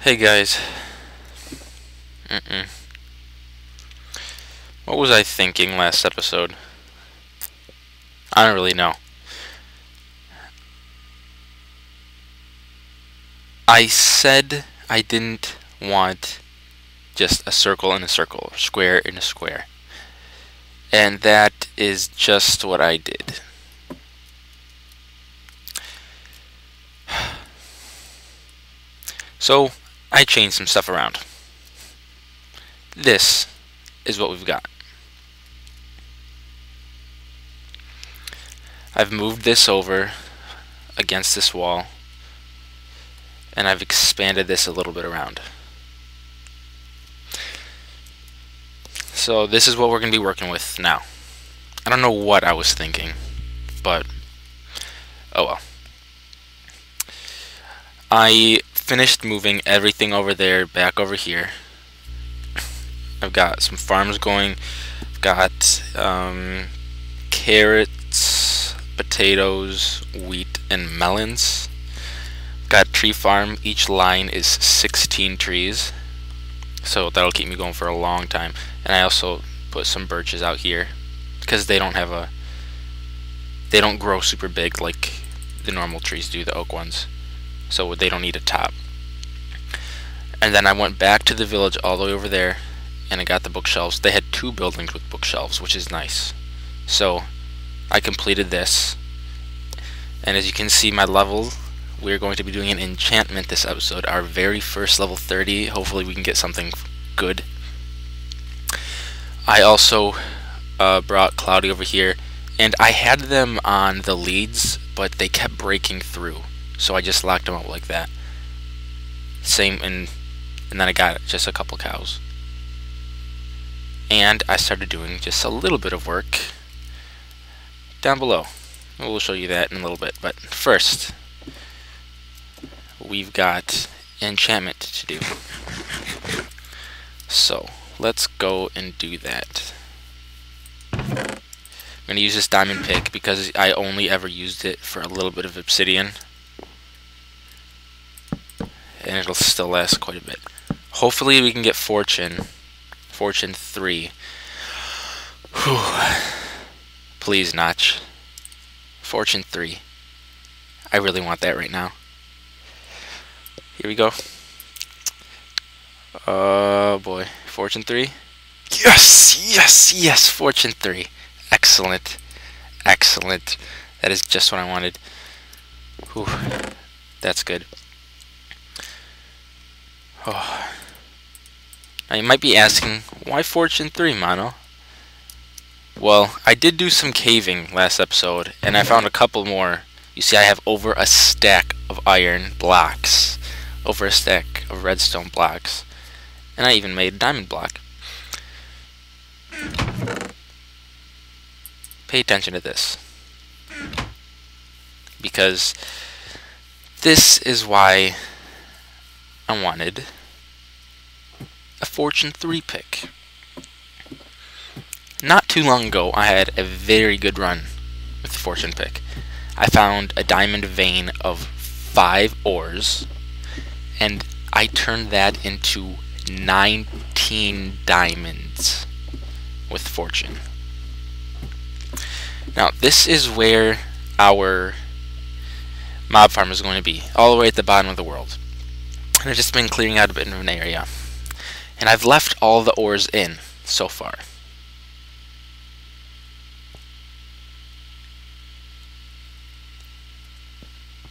Hey guys. Mm-mm. What was I thinking last episode? I don't really know. I said I didn't want just a circle in a circle, or square in a square. And that is just what I did. So, I changed some stuff around. This is what we've got. I've moved this over against this wall, and I've expanded this a little bit around. So this is what we're going to be working with now. I don't know what I was thinking, but oh well. I finished moving everything over there back over here. I've got some farms going. I've got carrots, potatoes, wheat, and melons. Got a tree farm. Each line is 16 trees, so that'll keep me going for a long time. And I also put some birches out here because they don't grow super big like the normal trees do, the oak ones, so they don't need a top. And then I went back to the village all the way over there, and I got the bookshelves. They had 2 buildings with bookshelves, which is nice. So I completed this, and as you can see, my level, we're going to be doing an enchantment this episode, our very first level 30. Hopefully we can get something good. I also brought Cloudy over here, and I had them on the leads, but they kept breaking through, so I just locked them out like that. Same, and then I got just a couple cows. And I started doing just a little bit of work down below. We'll show you that in a little bit, but first we've got enchantment to do. So let's go and do that. I'm going to use this diamond pick because I only ever used it for a little bit of obsidian, and it'll still last quite a bit. Hopefully we can get fortune 3. Whew. Please, Notch. Fortune 3. I really want that right now. Here we go. Oh boy. Fortune 3. Yes! Yes! Yes! Fortune 3. Excellent. Excellent. That is just what I wanted. Whew. That's good. Oh. Now you might be asking, why Fortune 3, Mano? Well, I did do some caving last episode, and I found a couple more. You see, I have over a stack of iron blocks, over a stack of redstone blocks, and I even made a diamond block. Pay attention to this, because this is why I wanted a Fortune 3 pick. Not too long ago, I had a very good run with the Fortune pick. I found a diamond vein of 5 ores, and I turned that into 19 diamonds with Fortune. Now, this is where our mob farm is going to be, all the way at the bottom of the world. And I've just been clearing out a bit of an area. And I've left all the ores in so far.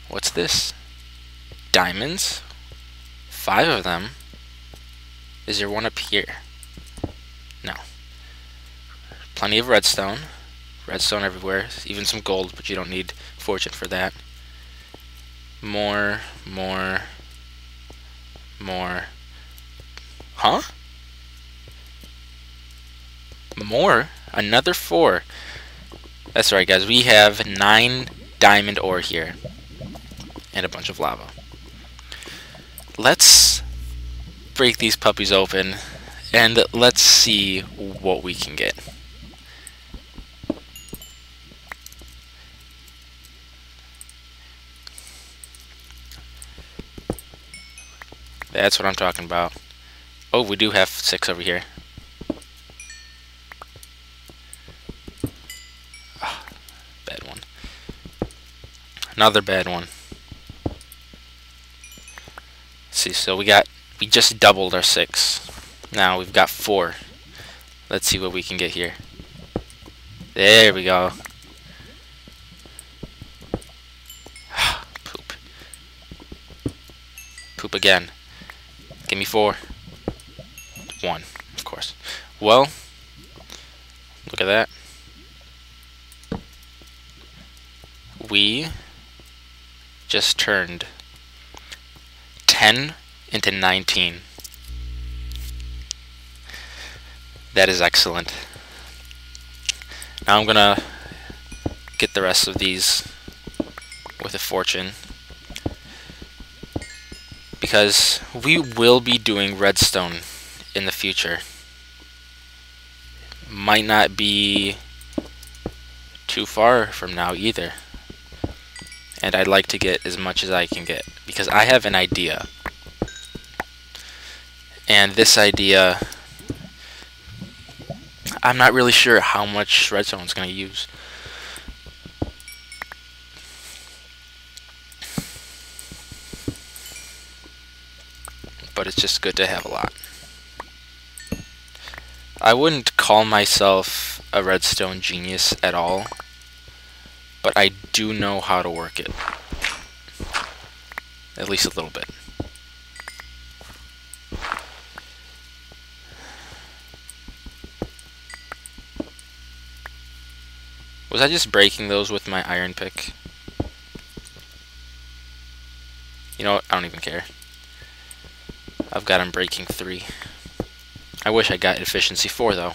What's this? Diamonds? 5 of them? Is there one up here? No. Plenty of redstone. Redstone everywhere. Even some gold, but you don't need fortune for that. More. Huh? More? Another 4. That's right, guys. We have 9 diamond ore here. And a bunch of lava. Let's break these puppies open, and let's see what we can get. That's what I'm talking about. Oh, we do have 6 over here. Ah, bad one. Another bad one. Let's see, so we just doubled our 6. Now we've got 4. Let's see what we can get here. There we go. Poop. Poop again. Give me 4. 1, of course. Well, look at that. We just turned 10 into 19. That is excellent. Now I'm gonna get the rest of these with a fortune, because we will be doing redstone in the future. Might not be too far from now either. And I'd like to get as much as I can get, because I have an idea. And this idea, I'm not really sure how much redstone is going to use. But it's just good to have a lot. I wouldn't call myself a redstone genius at all, but I do know how to work it. At least a little bit. Was I just breaking those with my iron pick? You know what? I don't even care. I've got them breaking 3. I wish I got efficiency 4 though.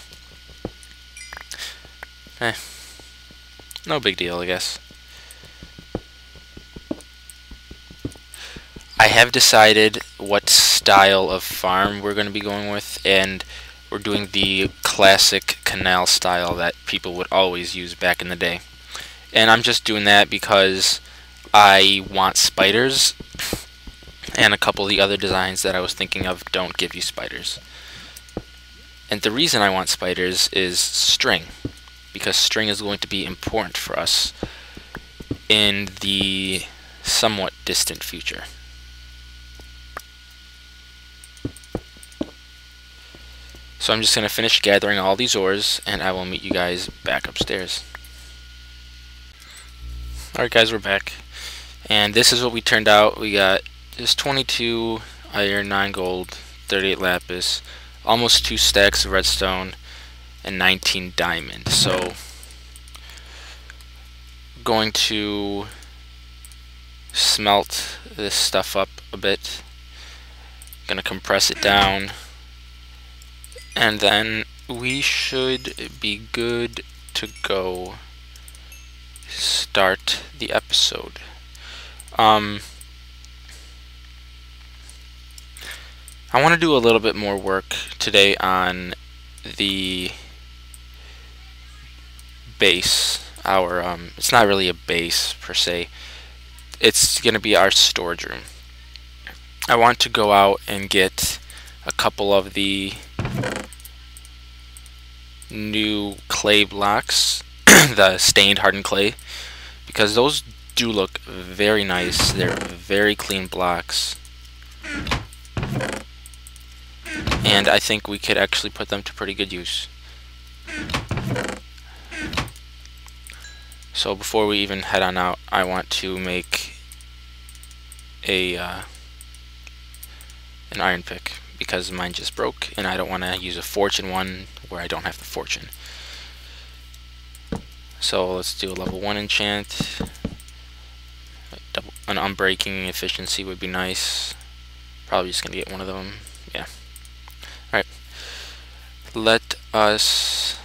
No big deal, I guess. I have decided what style of farm we're going to be going with, and we're doing the classic canal style that people would always use back in the day. And I'm just doing that because I want spiders, and a couple of the other designs that I was thinking of don't give you spiders. And the reason I want spiders is string, because string is going to be important for us in the somewhat distant future. So I'm just going to finish gathering all these ores, and I will meet you guys back upstairs. Alright guys, we're back. And this is what we turned out. We got just 22 iron, 9 gold, 38 lapis, almost 2 stacks of redstone, and 19 diamond. So, going to smelt this stuff up a bit. Gonna compress it down, and then we should be good to go start the episode. I want to do a little bit more work today on the base. It's not really a base per se. It's going to be our storage room. I want to go out and get a couple of the new clay blocks, the stained hardened clay, because those do look very nice. They're very clean blocks, and I think we could actually put them to pretty good use. So before we even head on out, I want to make an iron pick, because mine just broke and I don't want to use a fortune one where I don't have the fortune. So let's do a level 1 enchant. An unbreaking efficiency would be nice. Probably just gonna get one of them. Yeah. Alright. Let us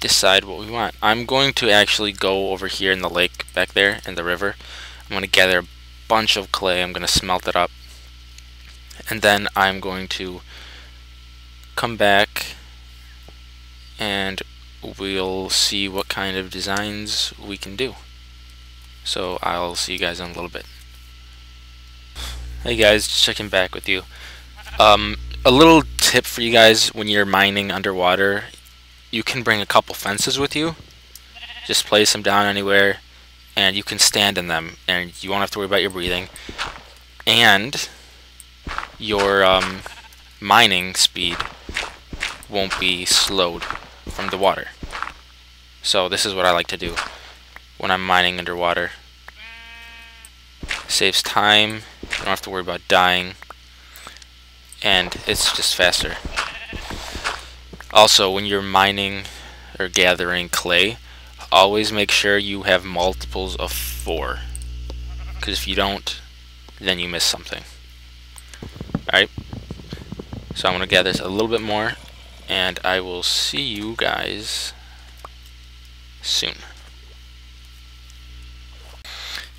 decide what we want. I'm going to actually go over here in the lake back there in the river. I'm going to gather a bunch of clay. I'm going to smelt it up, and then I'm going to come back and we'll see what kind of designs we can do. So I'll see you guys in a little bit. Hey guys, just checking back with you. A little tip for you guys: when you're mining underwater, you can bring a couple fences with you. Just place them down anywhere, and you can stand in them, and you won't have to worry about your breathing. And your mining speed won't be slowed from the water. So this is what I like to do when I'm mining underwater. Saves time, you don't have to worry about dying, and it's just faster. Also, when you're mining or gathering clay, always make sure you have multiples of 4, because if you don't, then you miss something. Alright, so I'm going to gather this a little bit more, and I will see you guys soon.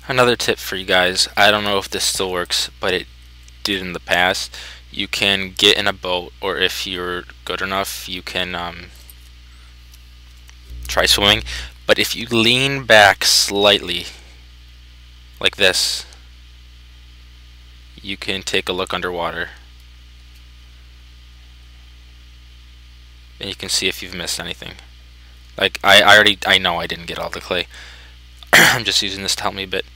Another tip for you guys, I don't know if this still works, but it did in the past. You can get in a boat, or if you're good enough, you can try swimming. But if you lean back slightly, like this, you can take a look underwater. And you can see if you've missed anything. Like, I know I didn't get all the clay. I'm just using this to help me a bit.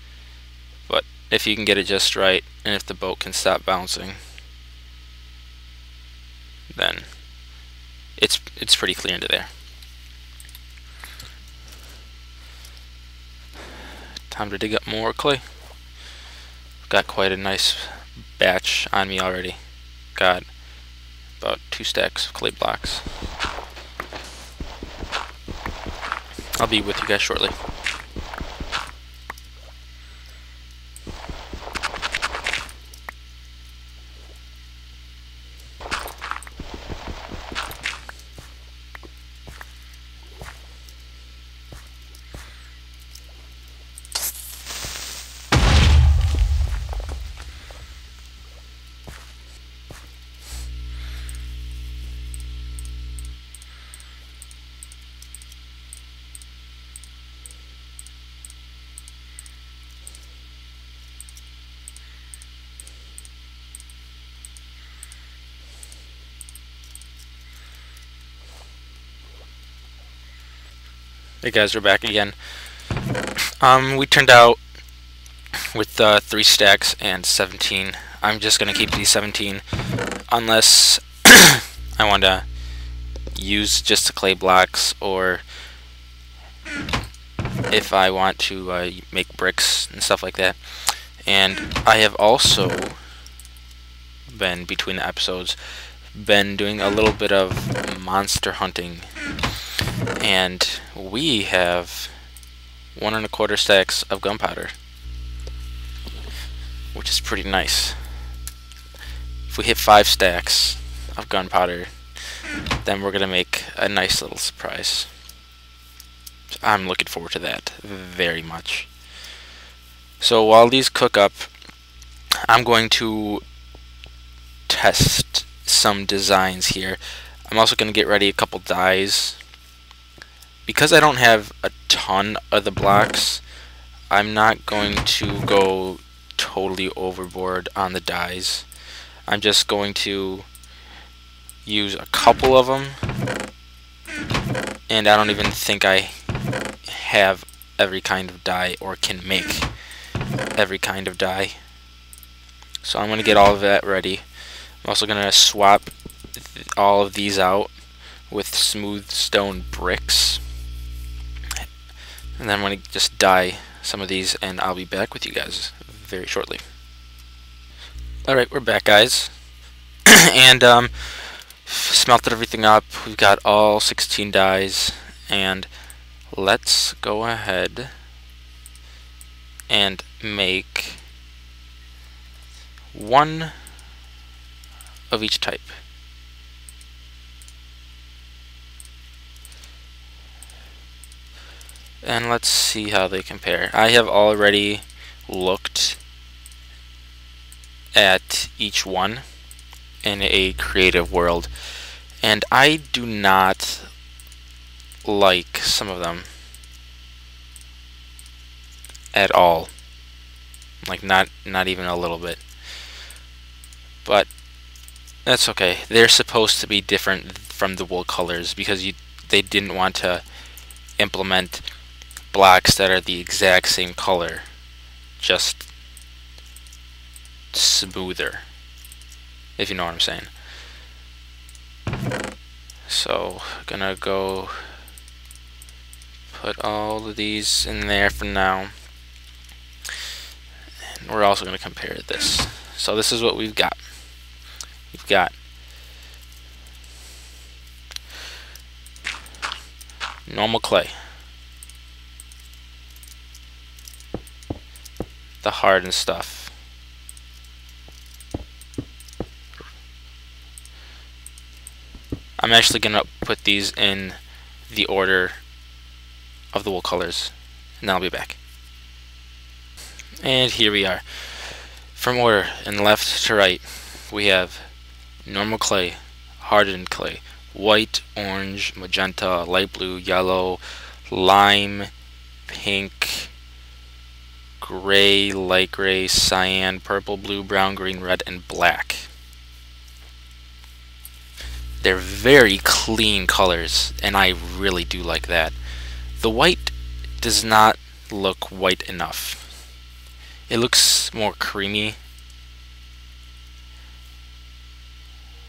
But if you can get it just right, and if the boat can stop bouncing, then it's pretty clear into there. Time to dig up more clay. Got quite a nice batch on me already. Got about 2 stacks of clay blocks. I'll be with you guys shortly. Hey guys, we're back again. We turned out with 3 stacks and 17. I'm just gonna keep these 17 unless I want to use just the clay blocks, or if I want to make bricks and stuff like that. And I have also been, between the episodes, been doing a little bit of monster hunting, and we have 1 1/4 stacks of gunpowder, which is pretty nice. If we hit 5 stacks of gunpowder, then we're gonna make a nice little surprise. So I'm looking forward to that very much. So while these cook up, I'm going to test some designs here. I'm also going to get ready a couple dyes. Because I don't have a ton of the blocks, I'm not going to go totally overboard on the dyes. I'm just going to use a couple of them, and I don't even think I have every kind of dye or can make every kind of dye. So I'm going to get all of that ready. I'm also going to swap all of these out with smooth stone bricks, and then I'm going to just dye some of these, and I'll be back with you guys very shortly. Alright, we're back, guys. And smelted everything up. We've got all 16 dyes, and let's go ahead and make 1 of each type. And let's see how they compare. I have already looked at each one in a creative world, and I do not like some of them at all. Like not even a little bit. But that's okay. They're supposed to be different from the wool colors because they didn't want to implement blocks that are the exact same color, just smoother, if you know what I'm saying. So gonna go put all of these in there for now, and we're also gonna compare this. So this is what we've got. We've got normal clay, the hardened stuff, I'm actually gonna put these in the order of the wool colors, and then I'll be back. And here we are. From order, in left to right, we have normal clay, hardened clay, white, orange, magenta, light blue, yellow, lime, pink, gray, light gray, cyan, purple, blue, brown, green, red, and black. They're very clean colors, and I really do like that. The white does not look white enough. It looks more creamy.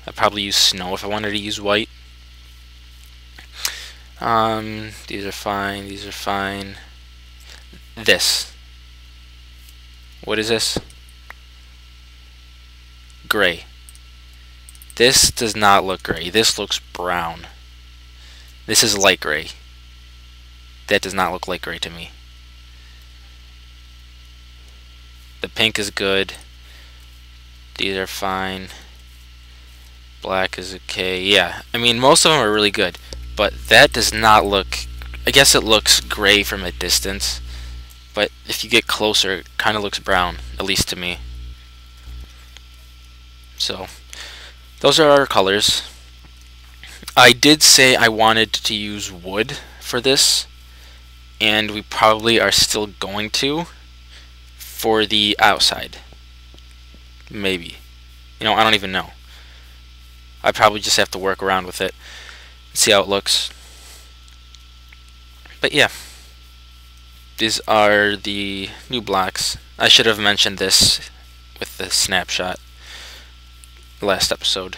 I'd probably use snow if I wanted to use white. These are fine, these are fine. This. What is this? Gray. This does not look gray. This looks brown. This is light gray. That does not look light gray to me. The pink is good. These are fine. Black is okay. Yeah, I mean, most of them are really good. But that does not look... I guess it looks gray from a distance. But if you get closer, it kind of looks brown. At least to me. So, those are our colors. I did say I wanted to use wood for this. And we probably are still going to for the outside. Maybe. You know, I don't even know. I probably just have to work around with it. See how it looks. But yeah. These are the new blocks. I should have mentioned this with the snapshot last episode.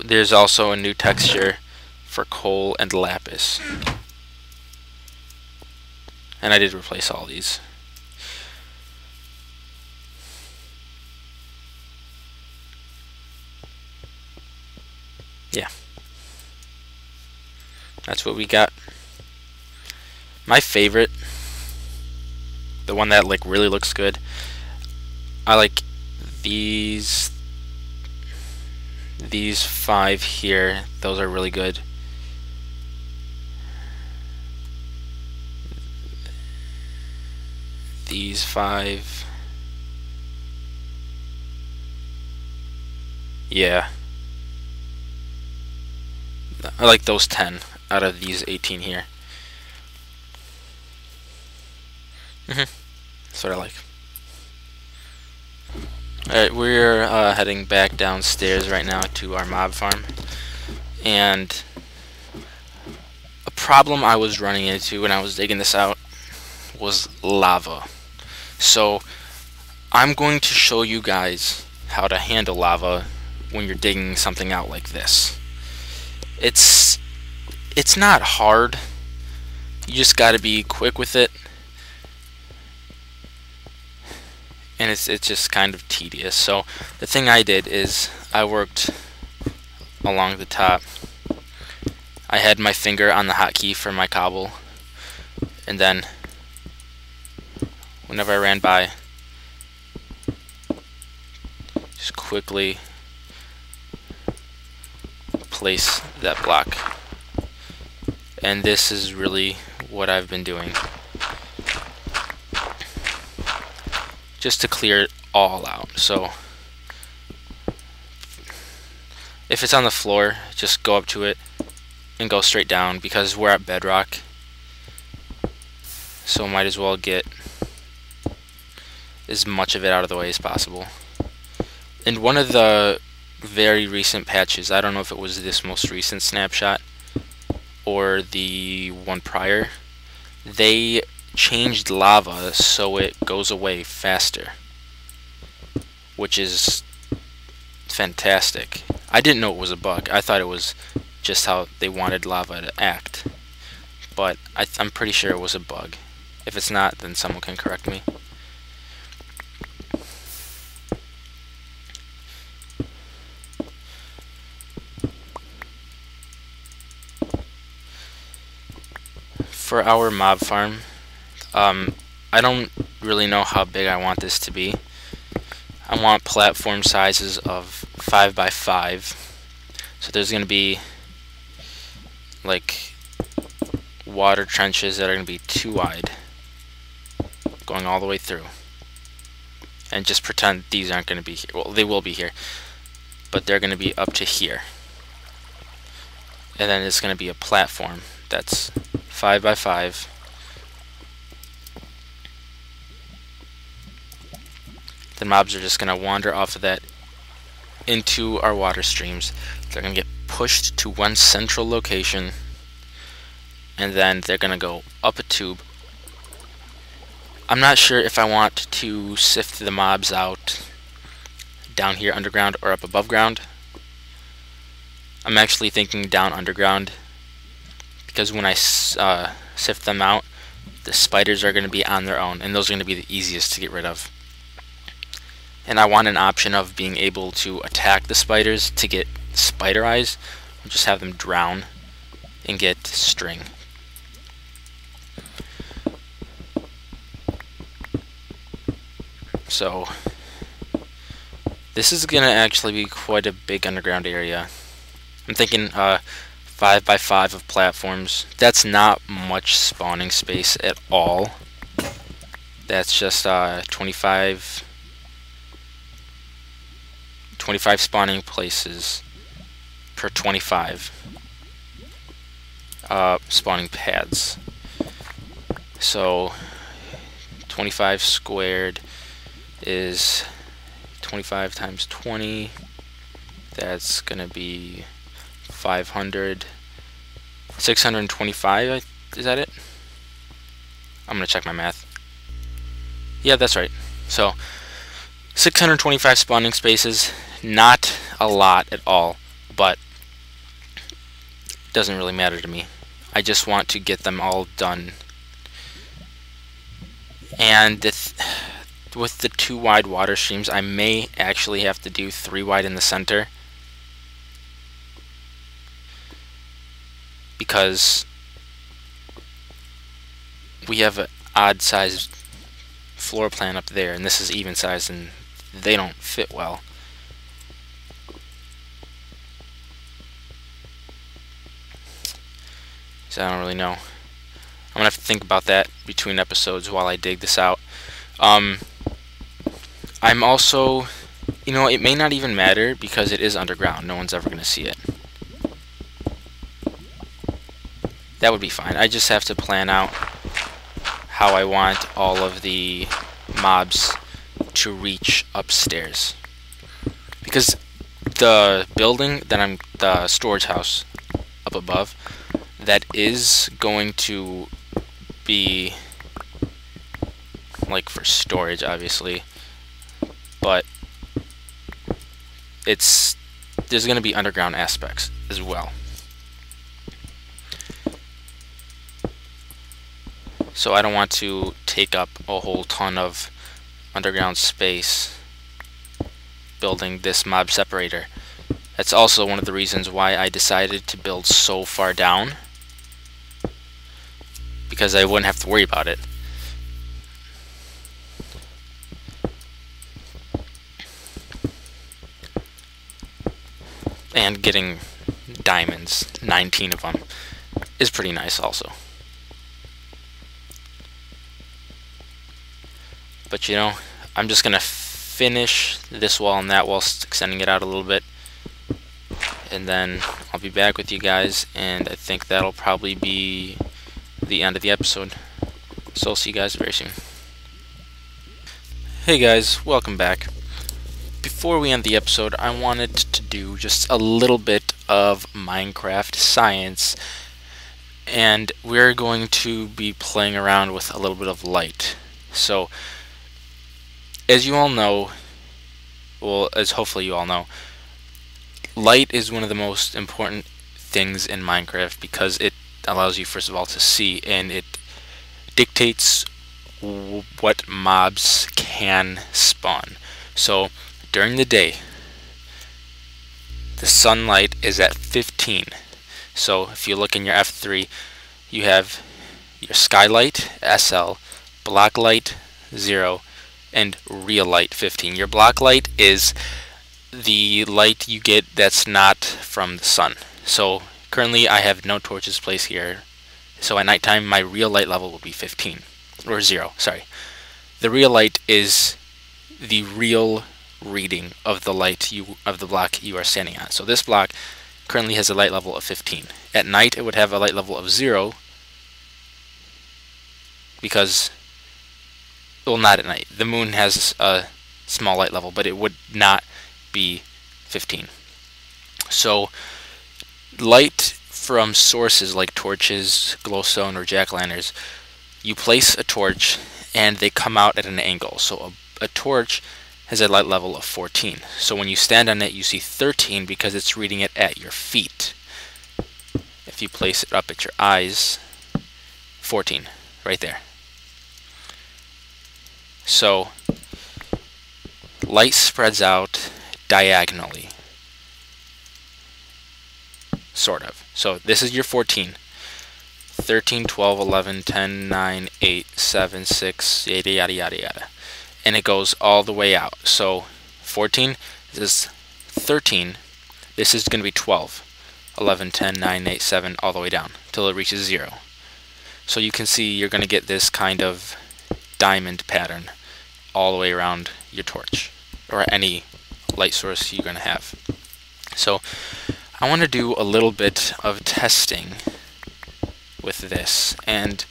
There's also a new texture for coal and lapis. And I did replace all these. Yeah. That's what we got. My favorite, the one that like really looks good, I like these 5 here. Those are really good. These 5. Yeah. I like those 10 out of these 18 here. That's what I like. Alright, we're heading back downstairs right now to our mob farm. And a problem I was running into when I was digging this out was lava. So I'm going to show you guys how to handle lava when you're digging something out like this. It's not hard. You just got to be quick with it. And it's just kind of tedious. So the thing I did is I worked along the top. I had my finger on the hotkey for my cobble, and then whenever I ran by, just quickly place that block. And this is really what I've been doing, just to clear it all out. So if it's on the floor, just go up to it and go straight down, because we're at bedrock. so might as well get as much of it out of the way as possible. In one of the very recent patches, I don't know if it was this most recent snapshot or the one prior, they changed lava so it goes away faster, which is fantastic. I didn't know it was a bug. I thought it was just how they wanted lava to act, but I'm pretty sure it was a bug. If it's not, then someone can correct me. For our mob farm, I don't really know how big I want this to be. I want platform sizes of 5 by 5. So there's going to be like water trenches that are going to be 2 wide, going all the way through. And just pretend these aren't going to be here. Well, they will be here, but they're going to be up to here. And then it's going to be a platform that's 5 by 5. The mobs are just going to wander off of that into our water streams. They're going to get pushed to one central location, and then they're going to go up a tube. I'm not sure if I want to sift the mobs out down here underground or up above ground. I'm actually thinking down underground, because when I sift them out, the spiders are going to be on their own, and those are going to be the easiest to get rid of. And I want an option of being able to attack the spiders to get spider eyes, or just have them drown and get string. So this is going to actually be quite a big underground area. I'm thinking 5 by 5 of platforms. That's not much spawning space at all. That's just 25 spawning places per 25 spawning pads. So 25 squared is 25 times 20. That's gonna be 500, 625. Is that it? I'm gonna check my math. Yeah, that's right. So 625 spawning spaces. Not a lot at all, but doesn't really matter to me. I just want to get them all done. And with the 2 wide water streams, I may actually have to do 3 wide in the center, because we have an odd sized floor plan up there, and this is even sized, and they don't fit well. So I don't really know. I'm gonna have to think about that between episodes while I dig this out. I'm also, you know, it may not even matter because it is underground. No one's ever gonna see it. That would be fine. I just have to plan out how I want all of the mobs to reach upstairs. Because the building that the storage house up above, that is going to be like for storage, obviously, but there's going to be underground aspects as well. So I don't want to take up a whole ton of underground space building this mob separator. That's also one of the reasons why I decided to build so far down, because I wouldn't have to worry about it. And getting diamonds, 19 of them, is pretty nice also. But you know, I'm just gonna finish this wall and that wall, extending it out a little bit, and then I'll be back with you guys, and I think that'll probably be the end of the episode. So I'll see you guys very soon. Hey guys, welcome back. Before we end the episode, I wanted to do just a little bit of Minecraft science, and we're going to be playing around with a little bit of light. So, as you all know, well, as hopefully you all know, light is one of the most important things in Minecraft because it allows you, first of all, to see, and it dictates what mobs can spawn. So during the day, the sunlight is at 15. So if you look in your F3, you have your skylight SL, block light 0, and real light 15. Your block light is the light you get that's not from the sun. So currently I have no torches placed here. So at nighttime my real light level will be 15. Or 0, sorry. The real light is the real reading of the light of the block you are standing on. So this block currently has a light level of 15. At night it would have a light level of 0 because, well, not at night. The moon has a small light level, but it would not be 15. So light from sources like torches, glowstone, or jack-o'-lanterns, you place a torch and they come out at an angle. So a torch has a light level of 14. So when you stand on it, you see 13 because it's reading it at your feet. If you place it up at your eyes, 14, right there. So light spreads out diagonally, sort of. So this is your 14. 13, 12, 11, 10, 9, 8, 7, 6, yada yada yada yada. And it goes all the way out. So 14, this is 13, this is going to be 12, 11, 10, 9, 8, 7, all the way down till it reaches 0. So you can see you're going to get this kind of diamond pattern all the way around your torch, or any light source you're going to have. So I want to do a little bit of testing with this, and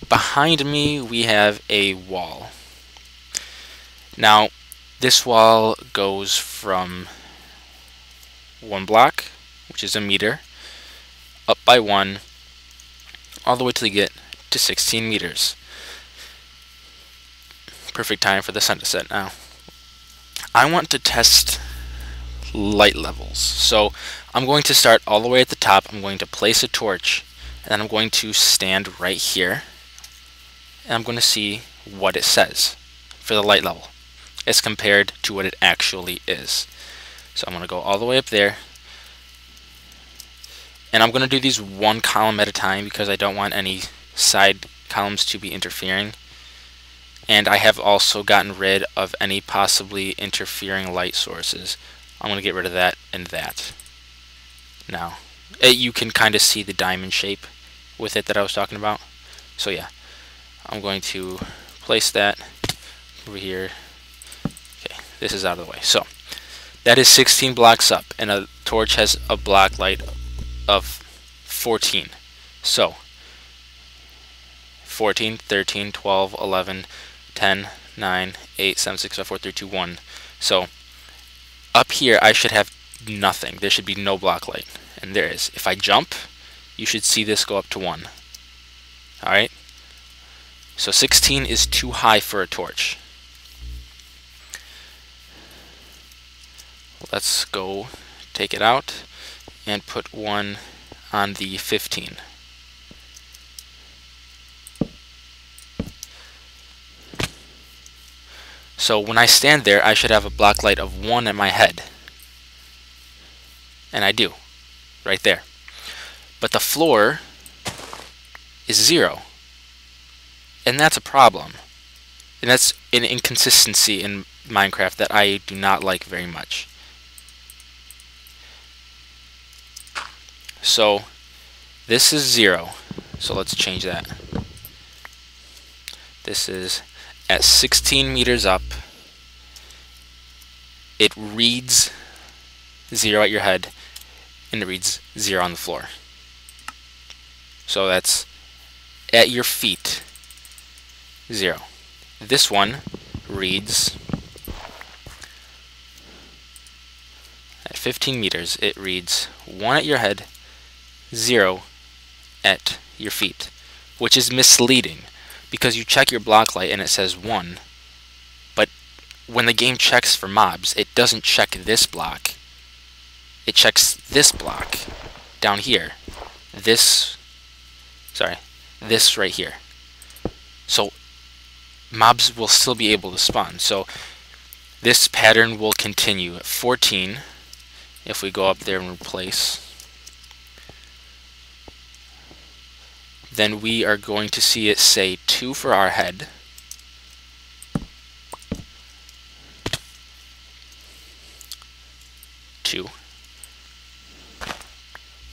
behind me we have a wall. Now this wall goes from 1 block, which is a meter, up by 1, all the way till you get to 16 meters. Perfect time for the sun to set now. I want to test light levels. So I'm going to start all the way at the top. I'm going to place a torch, and then I'm going to stand right here, and I'm going to see what it says for the light level as compared to what it actually is. So I'm going to go all the way up there, and I'm going to do these one column at a time because I don't want any side columns to be interfering. And I have also gotten rid of any possibly interfering light sources. I'm going to get rid of that and that. Now, you can kind of see the diamond shape with it that I was talking about. So yeah, I'm going to place that over here. Okay, this is out of the way. So that is 16 blocks up, and a torch has a block light of 14. So 14, 13, 12, 11, 10, 9, 8, 7, 6, 5, 4, 3, 2, 1. So up here I should have nothing. There should be no block light, and there is. If I jump, you should see this go up to 1. Alright? So 16 is too high for a torch. Let's go take it out and put one on the 15. So when I stand there, I should have a block light of 1 at my head. And I do, right there. But the floor is 0. And that's a problem. And that's an inconsistency in Minecraft that I do not like very much. So this is 0. So let's change that. This is at 16 meters up. It reads 0 at your head, and it reads 0 on the floor. So that's at your feet, 0. This one reads at 15 meters, it reads 1 at your head, 0 at your feet, which is misleading because you check your block light and it says 1, but when the game checks for mobs, it doesn't check this block. It checks this block down here. This right here. So mobs will still be able to spawn. So this pattern will continue. At 14, if we go up there and replace, then we are going to see it say 2 for our head,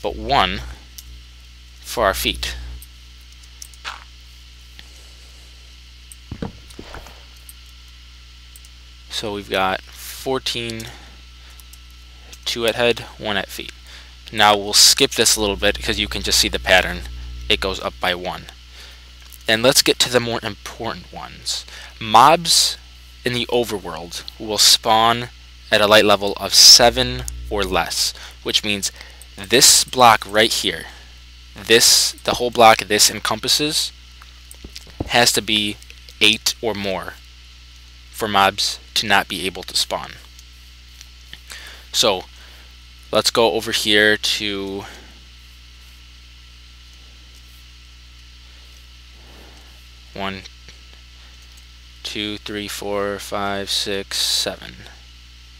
but 1 for our feet. So we've got 14, 2 at head, 1 at feet. Now we'll skip this a little bit because you can just see the pattern. It goes up by 1. And let's get to the more important ones. Mobs in the overworld will spawn at a light level of 7 or less, which means this block right here, the whole block this encompasses, has to be 8 or more for mobs to not be able to spawn. So let's go over here to one, 2, 3, 4, 5, 6, 7.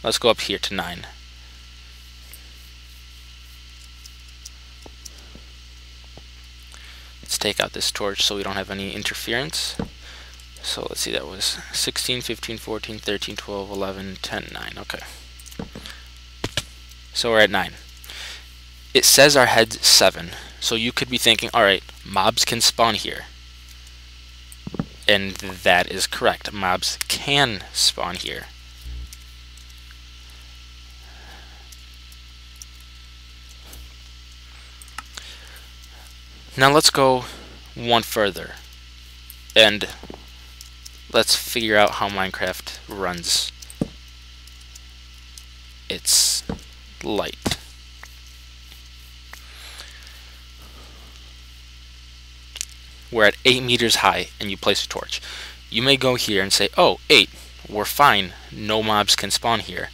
Let's go up here to 9. Let's take out this torch so we don't have any interference. So let's see, that was 16, 15, 14, 13, 12, 11, 10, 9. Okay. So we're at 9. It says our head's 7. So you could be thinking, alright, mobs can spawn here. And that is correct. Mobs can spawn here. Now let's go one further and let's figure out how Minecraft runs its light. We're at 8 meters high and you place a torch. You may go here and say, oh, 8, we're fine, no mobs can spawn here.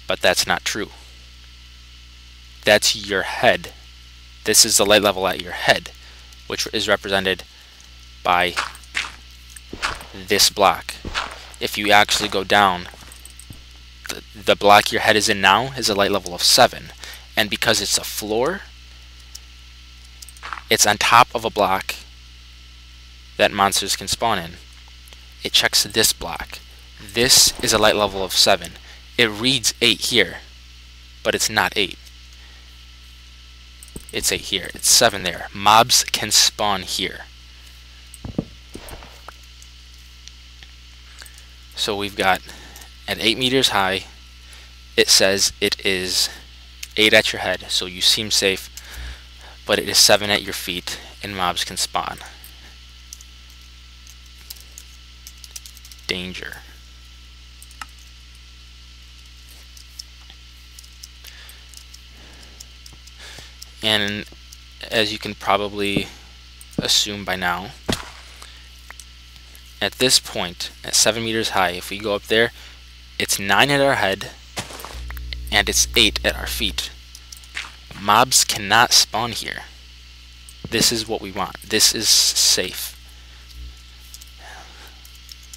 But that's not true. That's your head. This is the light level at your head, which is represented by this block. If you actually go down, the block your head is in now is a light level of 7. And because it's a floor, it's on top of a block that monsters can spawn in. It checks this block. This is a light level of 7. It reads 8 here, but it's not 8. It's 8 here. It's 7 there. Mobs can spawn here. So we've got at 8 meters high, it says it is 8 at your head, so you seem safe, but it is 7 at your feet, and mobs can spawn. Danger. And as you can probably assume by now, at this point, at 7 meters high, if we go up there, it's 9 at our head, and it's 8 at our feet. Mobs cannot spawn here. This is what we want. This is safe.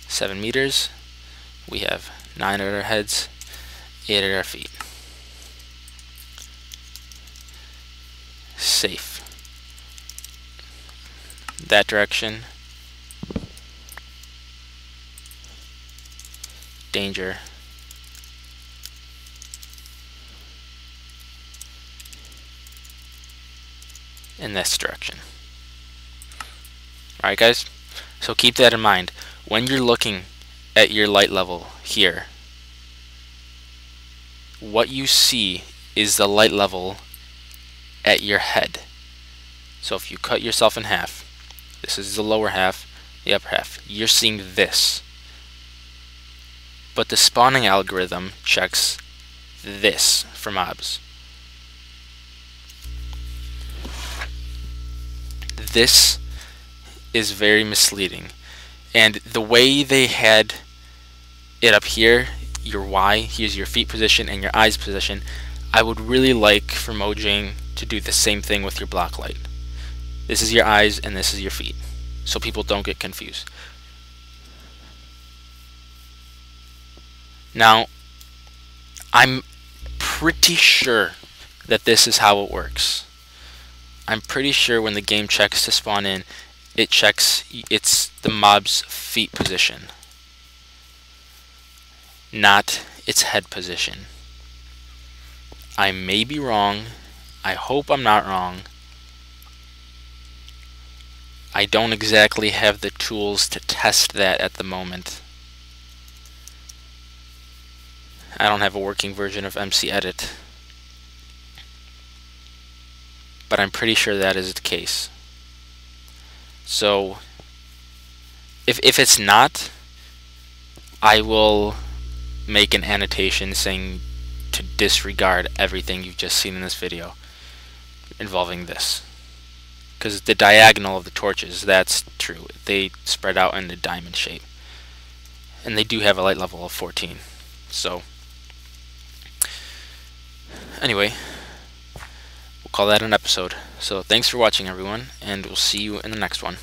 7 meters, we have 9 at our heads, 8 at our feet. Safe. That direction. Danger. In this direction. Alright guys, so keep that in mind. When you're looking at your light level here, what you see is the light level at your head. So if you cut yourself in half, This is the lower half, the upper half. You're seeing this. But the spawning algorithm checks this for mobs. This is very misleading. And the way they had it up here, your Y, here's your feet position and your eyes position, I would really like for Mojang to do the same thing with your block light. This is your eyes and this is your feet, so people don't get confused. Now, I'm pretty sure that this is how it works. I'm pretty sure when the game checks to spawn in, it checks it's the mob's feet position, not its head position. I may be wrong. I hope I'm not wrong. I don't exactly have the tools to test that at the moment. I don't have a working version of MC Edit, but I'm pretty sure that is the case. So if it's not, I will make an annotation saying to disregard everything you've just seen in this video involving this, because the diagonal of the torches, that's true, they spread out in a diamond shape, and they do have a light level of 14. So anyway, we'll call that an episode. So thanks for watching, everyone, and we'll see you in the next one.